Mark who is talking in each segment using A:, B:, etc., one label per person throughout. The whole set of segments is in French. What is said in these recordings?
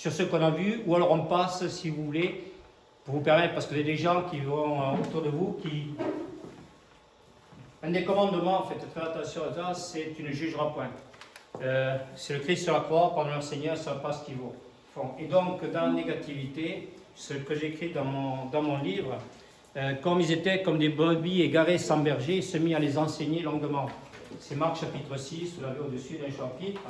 A: sur ce qu'on a vu, ou alors on passe, si vous voulez, pour vous permettre, parce que vous avez des gens qui vont autour de vous, qui... Un des commandements, faites très attention à ça, c'est tu ne jugeras point. C'est le Christ sur la croix, pendant leur Seigneur, ça ne pas ce qu'ils font. Et donc, dans la négativité, ce que j'écris dans mon livre, comme ils étaient comme des brebis égarées sans berger, il se mit à les enseigner longuement. C'est Marc chapitre 6, vous l'avez au-dessus d'un chapitre.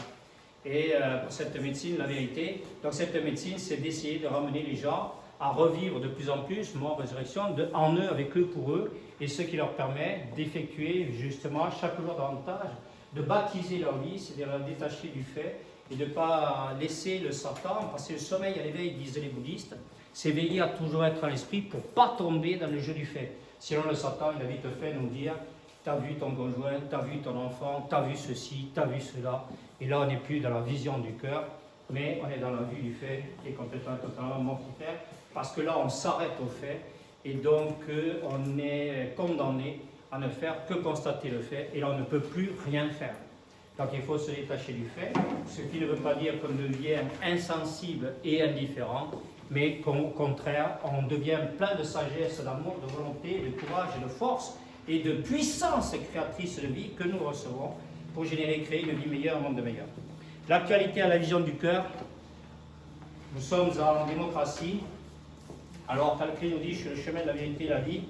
A: Et pour cette médecine, la vérité. Donc cette médecine, c'est d'essayer de ramener les gens à revivre de plus en plus, mort, résurrection, en eux, avec eux, pour eux, et ce qui leur permet d'effectuer justement chaque jour davantage, de baptiser leur vie, c'est-à-dire la détacher du fait, et de ne pas laisser le Satan, parce que le sommeil à l'éveil, disent les bouddhistes, c'est veiller à toujours être à l'esprit pour ne pas tomber dans le jeu du fait. Sinon le Satan, il a vite fait nous dire, t'as vu ton conjoint, t'as vu ton enfant, t'as vu ceci, t'as vu cela, et là on n'est plus dans la vision du cœur, mais on est dans la vue du fait, qui est complètement, totalement mortifère, parce que là on s'arrête au fait, et donc on est condamné à ne faire que constater le fait, et là on ne peut plus rien faire. Donc il faut se détacher du fait, ce qui ne veut pas dire qu'on devient insensible et indifférent, mais qu'au contraire, on devient plein de sagesse, d'amour, de volonté, de courage et de force, et de puissance créatrice de vie que nous recevons pour générer et créer une vie meilleure, un monde meilleur. L'actualité à la vision du cœur, nous sommes en démocratie. Alors, tel que nous dit, je suis le chemin de la vérité et de la vie.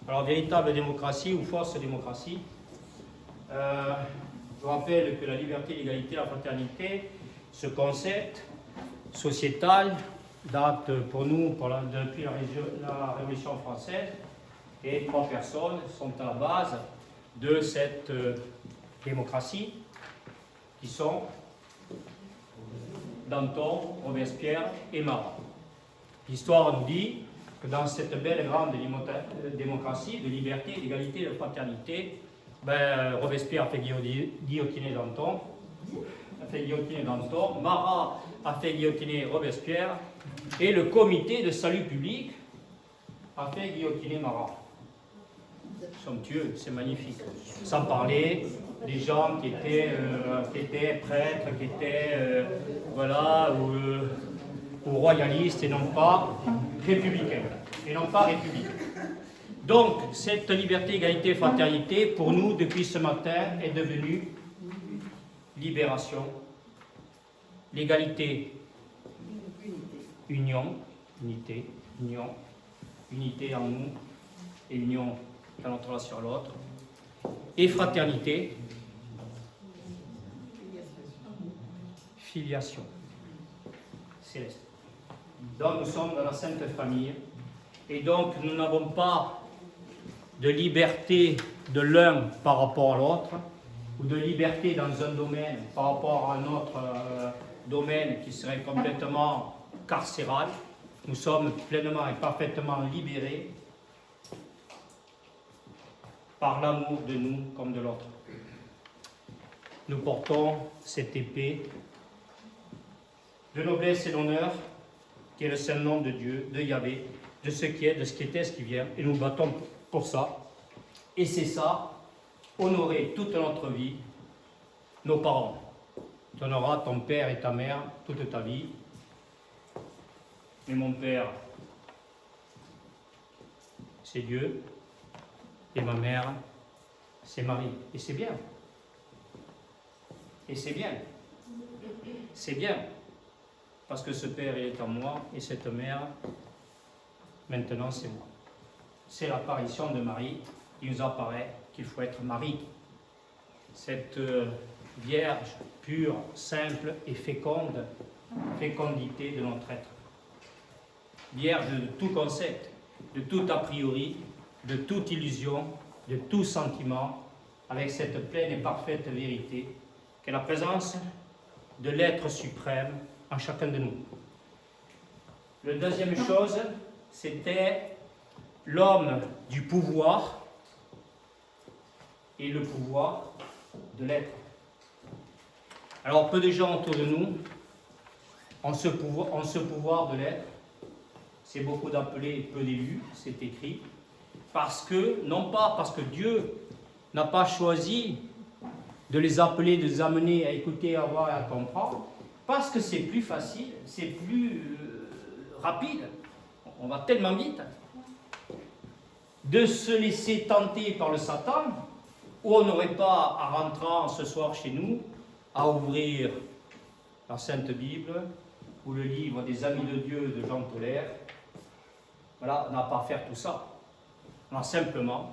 A: Alors, véritable démocratie ou fausse démocratie. Je rappelle que la liberté, l'égalité, la fraternité, ce concept sociétal date pour nous depuis la Révolution française, et 3 personnes sont à la base de cette démocratie, qui sont Danton, Robespierre et Marat. L'histoire nous dit que dans cette belle grande démocratie de liberté, d'égalité, de fraternité, Robespierre a fait guillotiner Danton, Marat a fait guillotiner Robespierre, et le comité de salut public a fait guillotiner Marat. Somptueux, c'est magnifique. Sans parler des gens qui étaient prêtres, qui étaient ou royalistes et non pas républicains. Donc, cette liberté, égalité, fraternité, pour nous, depuis ce matin, est devenue libération, l'égalité, union, unité, union, unité en nous et union dans notre relation à l'autre, et fraternité, filiation céleste. Donc nous sommes dans la Sainte Famille, et donc nous n'avons pas de liberté de l'un par rapport à l'autre, ou de liberté dans un domaine par rapport à un autre domaine qui serait complètement carcéral. Nous sommes pleinement et parfaitement libérés par l'amour de nous comme de l'autre. Nous portons cette épée de noblesse et d'honneur qui est le saint nom de Dieu, de Yahvé, de ce qui est, de ce qui était, ce qui vient, et nous battons pour ça. Et c'est ça, honorer toute notre vie nos parents. Tu honoreras ton père et ta mère toute ta vie. Mais mon père, c'est Dieu, et ma mère, c'est Marie. Et c'est bien. Et c'est bien. C'est bien. Parce que ce père il est en moi, et cette mère, maintenant c'est moi. C'est l'apparition de Marie qui nous apparaît qu'il faut être Marie. Cette vierge pure, simple et féconde, fécondité de notre être. Vierge de tout concept, de tout a priori, de toute illusion, de tout sentiment, avec cette pleine et parfaite vérité qu'est la présence de l'être suprême en chacun de nous. La deuxième chose, c'était l'homme du pouvoir et le pouvoir de l'être. Alors, peu de gens autour de nous ont ce pouvoir de l'être. C'est beaucoup d'appelés, peu d'élus, c'est écrit. Parce que, non pas parce que Dieu n'a pas choisi de les appeler, de les amener à écouter, à voir et à comprendre, Parce que c'est plus facile, c'est plus rapide, on va tellement vite, de se laisser tenter par le Satan, où on n'aurait pas à rentrer ce soir chez nous, à ouvrir la Sainte Bible ou le livre des Amis de Dieu de Jean Tolaire. Voilà, on n'a pas à faire tout ça. On a simplement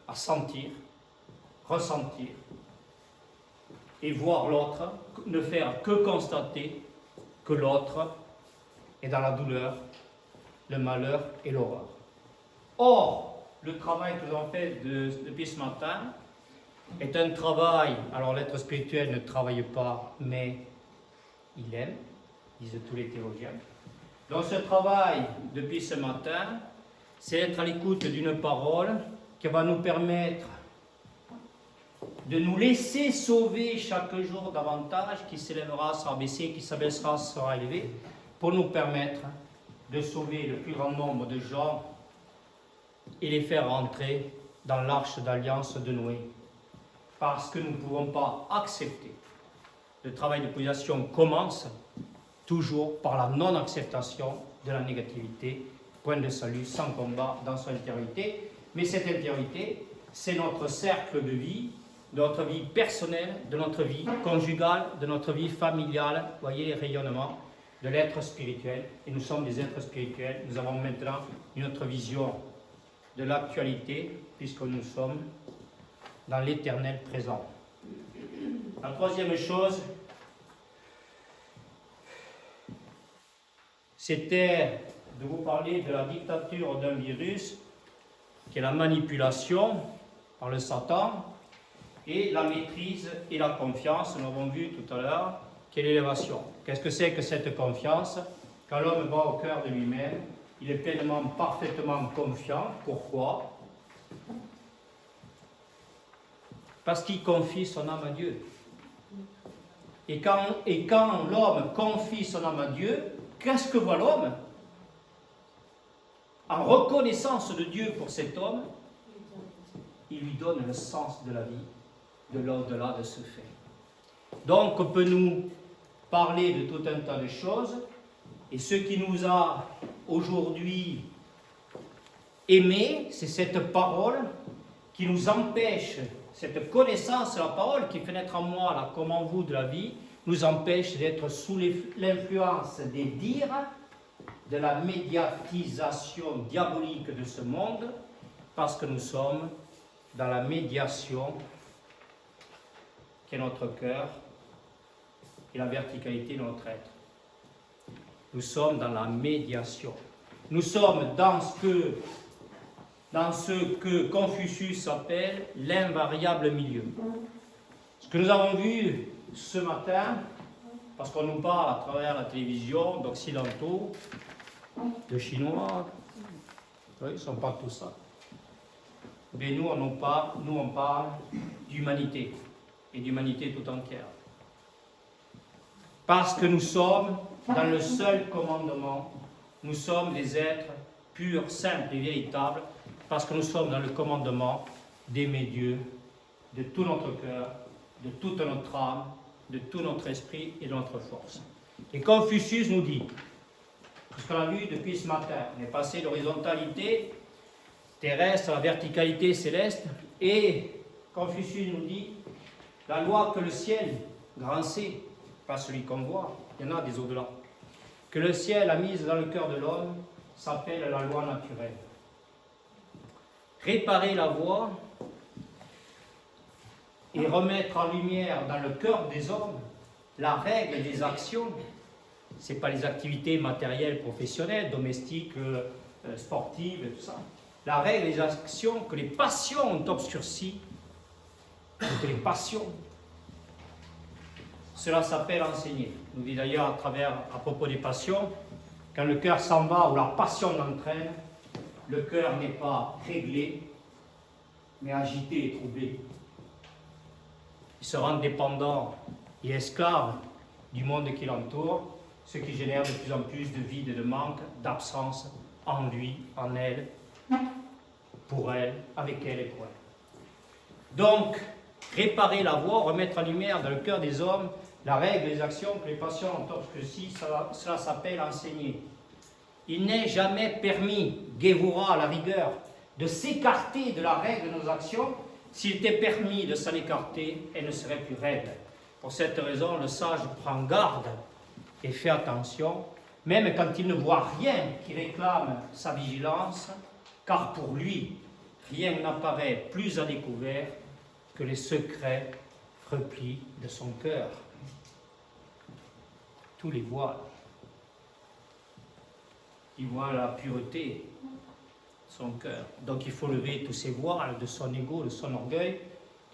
A: à sentir, ressentir et voir l'autre, ne faire que constater que l'autre est dans la douleur, le malheur et l'horreur. Or, le travail que nous avons fait depuis ce matin est un travail, alors l'être spirituel ne travaille pas, mais il aime, disent tous les théologiens. Donc ce travail, depuis ce matin, c'est être à l'écoute d'une parole qui va nous permettre de nous laisser sauver chaque jour davantage, qui s'élèvera, sera baissé, qui s'abaissera, sera élevé, pour nous permettre de sauver le plus grand nombre de gens et les faire rentrer dans l'arche d'alliance de Noé. Parce que nous ne pouvons pas accepter. Le travail de purification commence toujours par la non-acceptation de la négativité, point de salut, sans combat dans son intériorité. Mais cette intériorité, c'est notre cercle de vie, de notre vie personnelle, de notre vie conjugale, de notre vie familiale. Vous voyez les rayonnements de l'être spirituel. Et nous sommes des êtres spirituels. Nous avons maintenant une autre vision de l'actualité, puisque nous sommes dans l'éternel présent. La troisième chose, c'était de vous parler de la dictature d'un virus, qui est la manipulation par le Satan, et la maîtrise et la confiance. Nous avons vu tout à l'heure quelle est l'élévation. Qu'est-ce que c'est que cette confiance? Quand l'homme va au cœur de lui-même, il est pleinement, parfaitement confiant. Pourquoi? Parce qu'il confie son âme à Dieu. Et quand l'homme confie son âme à Dieu, qu'est-ce que voit l'homme? En reconnaissance de Dieu pour cet homme, il lui donne le sens de la vie, de l'au-delà de ce fait. Donc, on peut nous parler de tout un tas de choses, et ce qui nous a aujourd'hui aimés, c'est cette parole qui nous empêche, cette connaissance de la parole qui fait naître en moi, là, comme en vous, de la vie, nous empêche d'être sous l'influence des dires, de la médiatisation diabolique de ce monde, parce que nous sommes dans la médiation qui est notre cœur et la verticalité de notre être. Nous sommes dans la médiation. Nous sommes dans ce que Confucius appelle l'invariable milieu. Ce que nous avons vu ce matin, parce qu'on nous parle à travers la télévision d'occidentaux, de Chinois, oui, ils ne sont pas tous ça. Mais nous, on parle d'humanité, et d'humanité tout entière. Parce que nous sommes dans le seul commandement, nous sommes des êtres purs, simples et véritables, parce que nous sommes dans le commandement d'aimer Dieu de tout notre cœur, de toute notre âme, de tout notre esprit et de notre force. Et Confucius nous dit, ce qu'on a vu depuis ce matin, on est passé de l'horizontalité terrestre à la verticalité céleste, et Confucius nous dit, la loi que le ciel, grand C, pas celui qu'on voit, il y en a des au-delà, que le ciel a mise dans le cœur de l'homme, s'appelle la loi naturelle. Réparer la voie et remettre en lumière dans le cœur des hommes la règle des actions. Ce n'est pas les activités matérielles, professionnelles, domestiques, sportives et tout ça. La règle des actions que les passions ont obscurci, que les passions. Cela s'appelle enseigner. Nous dit d'ailleurs à propos des passions, quand le cœur s'en va ou la passion l'entraîne, le cœur n'est pas réglé, mais agité et troublé. Il se rend dépendant et esclave du monde qui l'entoure, ce qui génère de plus en plus de vide, de manque, d'absence en lui, en elle, pour elle, avec elle et pour elle. Donc, réparer la voie, remettre en lumière dans le cœur des hommes la règle, les actions que les patients ont obscurcies, cela s'appelle enseigner. Il n'est jamais permis, Gévoura à la rigueur, de s'écarter de la règle de nos actions. S'il était permis de s'en écarter, elle ne serait plus règle. Pour cette raison, le sage prend garde et fait attention, même quand il ne voit rien qui réclame sa vigilance, car pour lui, rien n'apparaît plus à découvert que les secrets replis de son cœur. Tous les voiles. Il voit la pureté de son cœur. Donc il faut lever tous ces voiles de son ego, de son orgueil,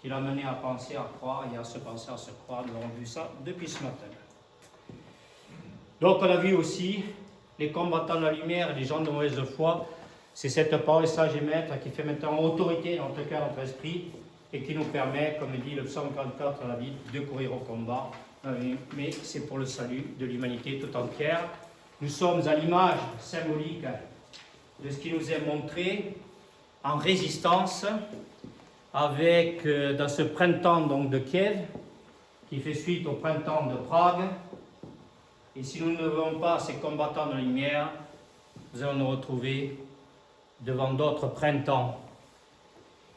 A: qui l'a mené à penser, à croire et à se penser, à se croire. Nous avons vu ça depuis ce matin. Donc on a vu aussi les combattants de la lumière et les gens de mauvaise foi. C'est cette parole sage et maître qui fait maintenant autorité dans notre cœur, notre esprit, et qui nous permet, comme dit le psaume 44 à la Bible, de courir au combat. Mais c'est pour le salut de l'humanité tout entière. Nous sommes à l'image symbolique de ce qui nous est montré en résistance avec, dans ce printemps donc, de Kiev, qui fait suite au printemps de Prague. Et si nous ne levons pas ces combattants de la lumière, nous allons nous retrouver devant d'autres printemps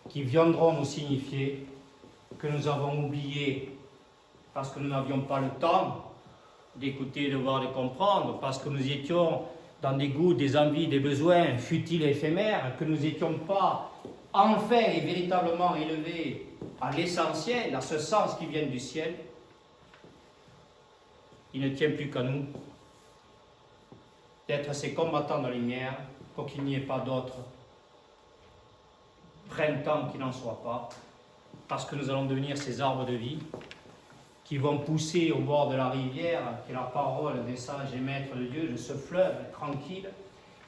A: qui viendront nous signifier que nous avons oublié parce que nous n'avions pas le temps d'écouter, de voir, de comprendre, parce que nous étions dans des goûts, des envies, des besoins futiles et éphémères, que nous n'étions pas enfin et véritablement élevés à l'essentiel, à ce sens qui vient du ciel. Il ne tient plus qu'à nous d'être ces combattants de la lumière pour qu'il n'y ait pas d'autres printemps qui n'en soient pas, parce que nous allons devenir ces arbres de vie qui vont pousser au bord de la rivière, qui est la parole des sages et maîtres de Dieu, de ce fleuve tranquille,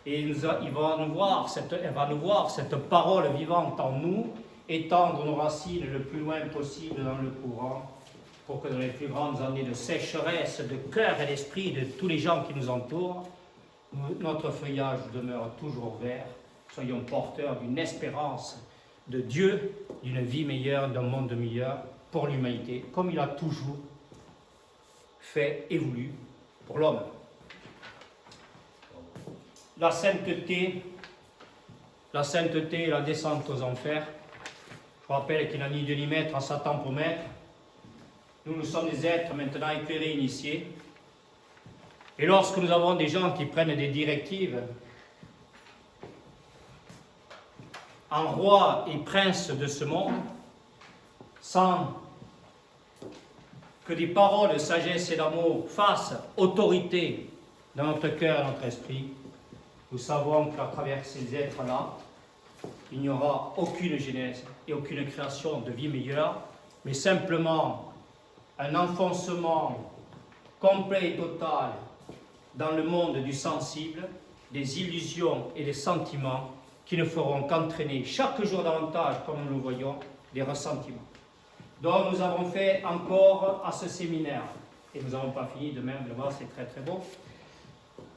A: et il va nous voir cette parole vivante en nous, étendre nos racines le plus loin possible dans le courant, pour que dans les plus grandes années de sécheresse, de cœur et d'esprit de tous les gens qui nous entourent, notre feuillage demeure toujours vert, soyons porteurs d'une espérance de Dieu, d'une vie meilleure, d'un monde meilleur pour l'humanité, comme il a toujours fait et voulu pour l'homme. La sainteté et la descente aux enfers. Je rappelle qu'il n'a ni Dieu ni maître à Satan pour maître. Nous sommes des êtres maintenant éclairés, initiés. Et lorsque nous avons des gens qui prennent des directives en rois et princes de ce monde, sans que des paroles de sagesse et d'amour fassent autorité dans notre cœur et notre esprit, nous savons qu'à travers ces êtres-là, il n'y aura aucune genèse et aucune création de vie meilleure, mais simplement un enfoncement complet et total dans le monde du sensible, des illusions et des sentiments qui ne feront qu'entraîner chaque jour davantage, comme nous le voyons, des ressentiments. Donc nous avons fait encore à ce séminaire, et nous n'avons pas fini, demain, c'est très très beau,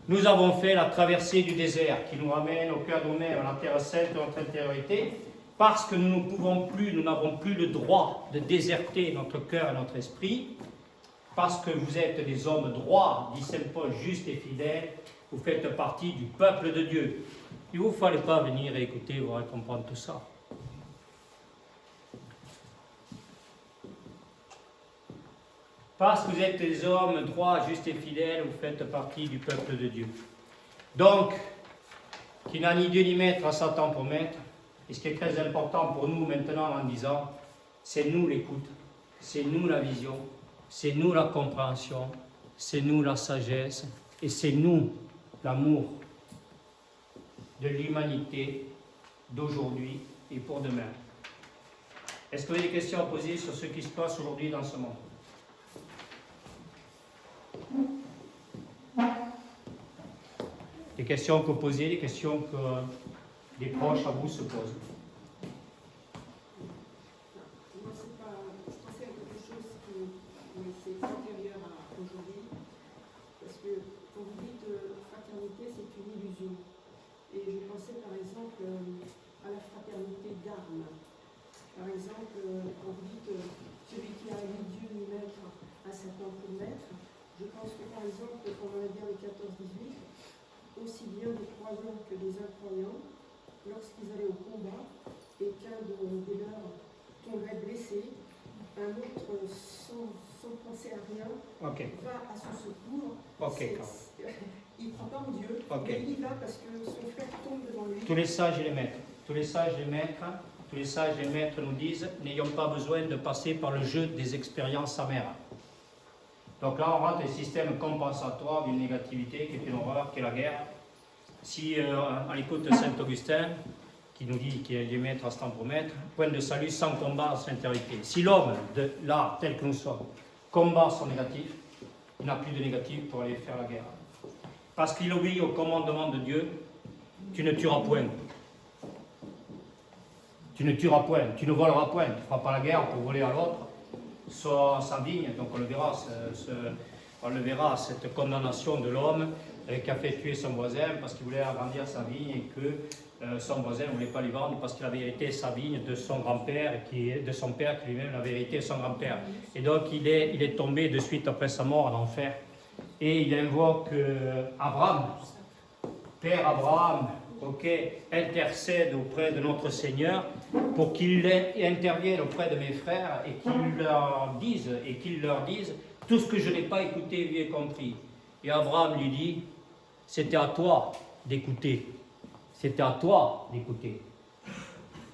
A: nous avons fait la traversée du désert qui nous ramène au cœur nous-mêmes, à la terre sainte de notre intériorité, parce que nous n'avons plus le droit de déserter notre cœur et notre esprit, parce que vous êtes des hommes droits, dit saint Paul, justes et fidèles, vous faites partie du peuple de Dieu. Il ne vous fallait pas venir et écouter, voir et comprendre tout ça. Parce que vous êtes des hommes droits, justes et fidèles, vous faites partie du peuple de Dieu. Donc, qui n'a ni Dieu ni maître à Satan pour maître, et ce qui est très important pour nous maintenant en disant, c'est nous l'écoute, c'est nous la vision, c'est nous la compréhension, c'est nous la sagesse, et c'est nous l'amour de l'humanité d'aujourd'hui et pour demain. Est-ce que vous avez des questions à poser sur ce qui se passe aujourd'hui dans ce monde? Des questions que vous posez, des questions que des proches à vous se posent.
B: Moi, je pensais à quelque chose qui c'est antérieur à aujourd'hui, parce que quand vous dites fraternité, c'est une illusion. Et je pensais par exemple à la fraternité d'armes, Par exemple, quand vous dites celui qui a mis Dieu ni maître à Satan pour maître, je pense que par exemple, pendant la guerre de 14-18, aussi bien des croyants que des incroyants, lorsqu'ils allaient au combat et qu'un des leurs tomberait blessé, un autre, sans penser à rien, va à son secours. Il ne croit pas en Dieu, mais il y va parce que son frère tombe devant lui.
A: Tous les sages et les maîtres, tous les sages et les maîtres nous disent, n'ayons pas besoin de passer par le jeu des expériences amères. Donc là, on rentre dans un système compensatoire d'une négativité qui est une horreur, qui est la guerre. Si on écoute Saint-Augustin, qui nous dit qu'il est maître à ce temps pour maître, point de salut sans combat, sans intériorité. Si l'homme, là, tel que nous sommes, combat son négatif, il n'a plus de négatif pour aller faire la guerre. Parce qu'il obéit au commandement de Dieu, tu ne tueras point. Tu ne tueras point, tu ne voleras point, tu ne feras pas la guerre pour voler à l'autre sa vigne. Donc on le verra, cette condamnation de l'homme qui a fait tuer son voisin parce qu'il voulait agrandir sa vigne et que son voisin ne voulait pas lui vendre parce qu'il avait hérité sa vigne de son grand-père, de son père qui lui-même l'avait hérité de son grand-père. Et donc il est tombé de suite après sa mort en enfer. Et il invoque Abraham, Père Abraham, intercède auprès de notre Seigneur pour qu'il intervienne auprès de mes frères et qu'il leur dise tout ce que je n'ai pas écouté, vu et compris. Et Abraham lui dit, c'était à toi d'écouter. C'était à toi d'écouter.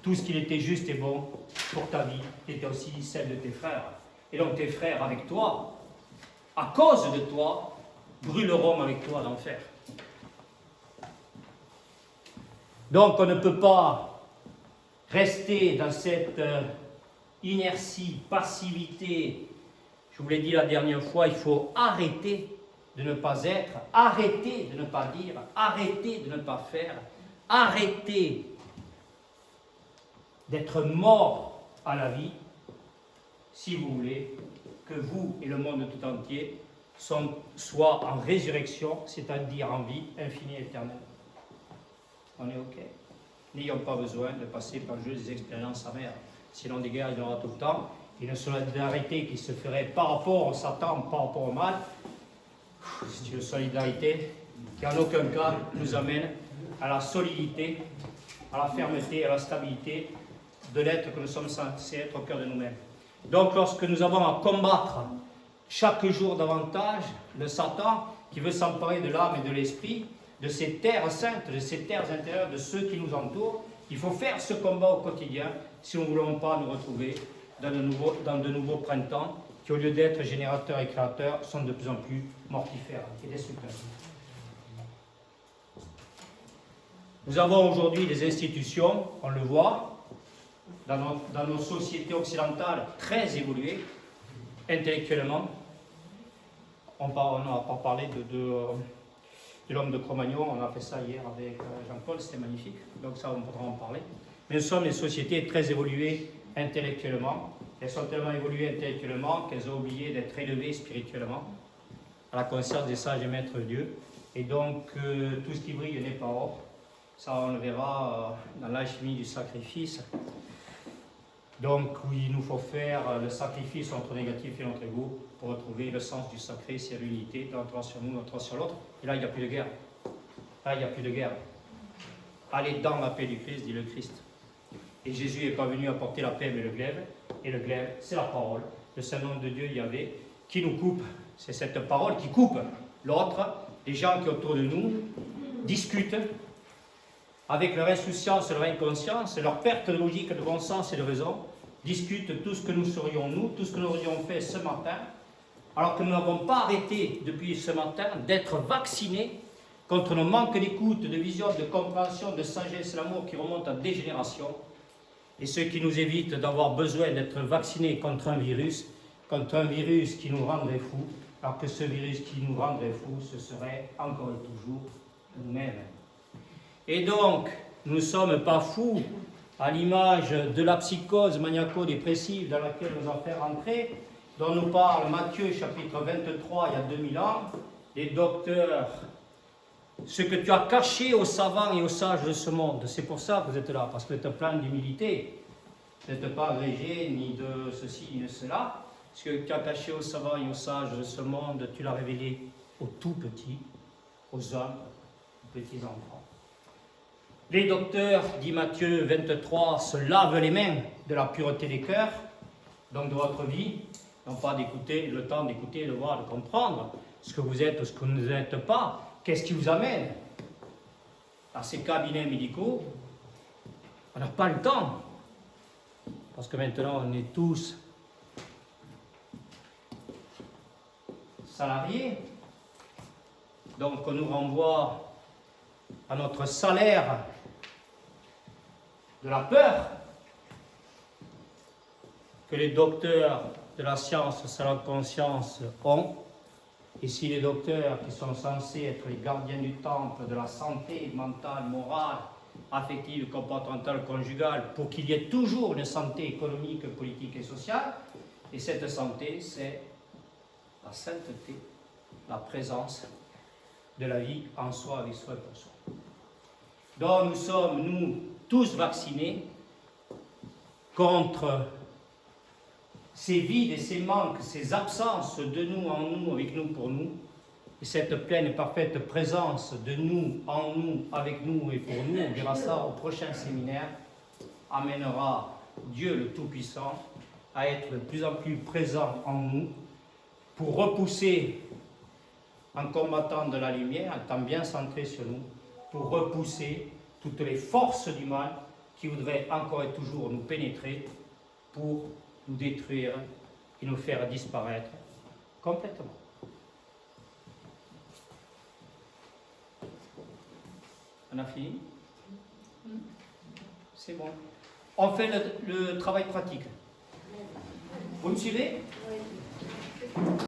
A: Tout ce qui était juste et bon pour ta vie était aussi celle de tes frères. Et donc tes frères avec toi, à cause de toi, brûleront avec toi l'enfer. Donc on ne peut pas rester dans cette inertie, passivité. Je vous l'ai dit la dernière fois, il faut arrêter de ne pas être, arrêter de ne pas dire, arrêter de ne pas faire, arrêter d'être mort à la vie, si vous voulez que vous et le monde tout entier soient en résurrection, c'est-à-dire en vie infinie et éternelle. On est OK. N'ayons pas besoin de passer par le jeu des expériences amères. Sinon, des guerres, il y en aura tout le temps. Une solidarité qui se ferait par rapport au Satan, par rapport au mal, c'est une solidarité qui en aucun cas nous amène à la solidité, à la fermeté, à la stabilité de l'être que nous sommes censés être au cœur de nous-mêmes. Donc, lorsque nous avons à combattre chaque jour davantage le Satan qui veut s'emparer de l'âme et de l'esprit, de ces terres saintes, de ces terres intérieures, de ceux qui nous entourent, il faut faire ce combat au quotidien si nous ne voulons pas nous retrouver dans de nouveaux printemps qui, au lieu d'être générateurs et créateurs, sont de plus en plus mortifères et destructeurs. Nous avons aujourd'hui des institutions, on le voit, dans nos sociétés occidentales très évoluées, intellectuellement. On n'a pas parlé de l'homme de Cro-Magnon, on a fait ça hier avec Jean-Paul, c'était magnifique, donc ça on pourra en parler. Mais nous sommes des sociétés très évoluées intellectuellement. Elles sont tellement évoluées intellectuellement qu'elles ont oublié d'être élevées spirituellement à la conscience des sages et maîtres de Dieu. Et donc tout ce qui brille n'est pas or. Ça on le verra dans l'alchimie du sacrifice. Donc il nous faut faire le sacrifice entre négatif et notre ego pour retrouver le sens du sacré, c'est l'unité, notre sur nous, notre sur l'autre. Et là il n'y a plus de guerre. Là il n'y a plus de guerre. Allez dans la paix du Christ, dit le Christ. Et Jésus n'est pas venu apporter la paix mais le glaive. Et le glaive, c'est la parole. Le Saint-Nom de Dieu Yahvé qui nous coupe. C'est cette parole qui coupe l'autre. Les gens qui autour de nous discutent avec leur insouciance, leur inconscience, leur perte de logique, de bon sens et de raison, discutent tout ce que nous serions nous, tout ce que nous aurions fait ce matin, alors que nous n'avons pas arrêté depuis ce matin d'être vaccinés contre nos manques d'écoute, de vision, de compréhension, de sagesse et l'amour qui remontent à des générations, et ce qui nous évite d'avoir besoin d'être vaccinés contre un virus qui nous rendrait fous, alors que ce virus qui nous rendrait fous, ce serait encore et toujours nous-mêmes. Et donc, nous ne sommes pas fous à l'image de la psychose maniaco-dépressive dans laquelle nous avons fait rentrer, dont nous parle Matthieu chapitre 23 il y a 2000 ans, les docteurs, ce que tu as caché aux savants et aux sages de ce monde. C'est pour ça que vous êtes là, parce que vous êtes plein d'humilité. Vous n'êtes pas agrégé ni de ceci ni de cela. Ce que tu as caché aux savants et aux sages de ce monde, tu l'as révélé aux tout petits, aux hommes, aux petits enfants. Les docteurs, dit Matthieu 23, se lavent les mains de la pureté des cœurs, donc de votre vie, non pas d'écouter, le temps d'écouter, de voir, de comprendre ce que vous êtes ou ce que vous n'êtes pas. Qu'est-ce qui vous amène à ces cabinets médicaux? On n'a pas le temps, parce que maintenant on est tous salariés, donc on nous renvoie à notre salaire de la peur que les docteurs de la science sans la conscience ont. Et si les docteurs qui sont censés être les gardiens du temple de la santé mentale, morale, affective, comportementale, conjugale, pour qu'il y ait toujours une santé économique, politique et sociale, et cette santé, c'est la sainteté, la présence de la vie en soi, avec soi et pour soi. Donc nous sommes, nous, tous vaccinés contre ces vides et ces manques, ces absences de nous, en nous, avec nous, pour nous, et cette pleine et parfaite présence de nous, en nous, avec nous et pour nous, on verra ça au prochain séminaire, amènera Dieu le Tout-Puissant à être de plus en plus présent en nous pour repousser, en combattant de la lumière, en étant bien centré sur nous, pour repousser toutes les forces du mal qui voudraient encore et toujours nous pénétrer pour nous détruire et nous faire disparaître complètement. On a fini? C'est bon. On fait le travail pratique. Vous me suivez?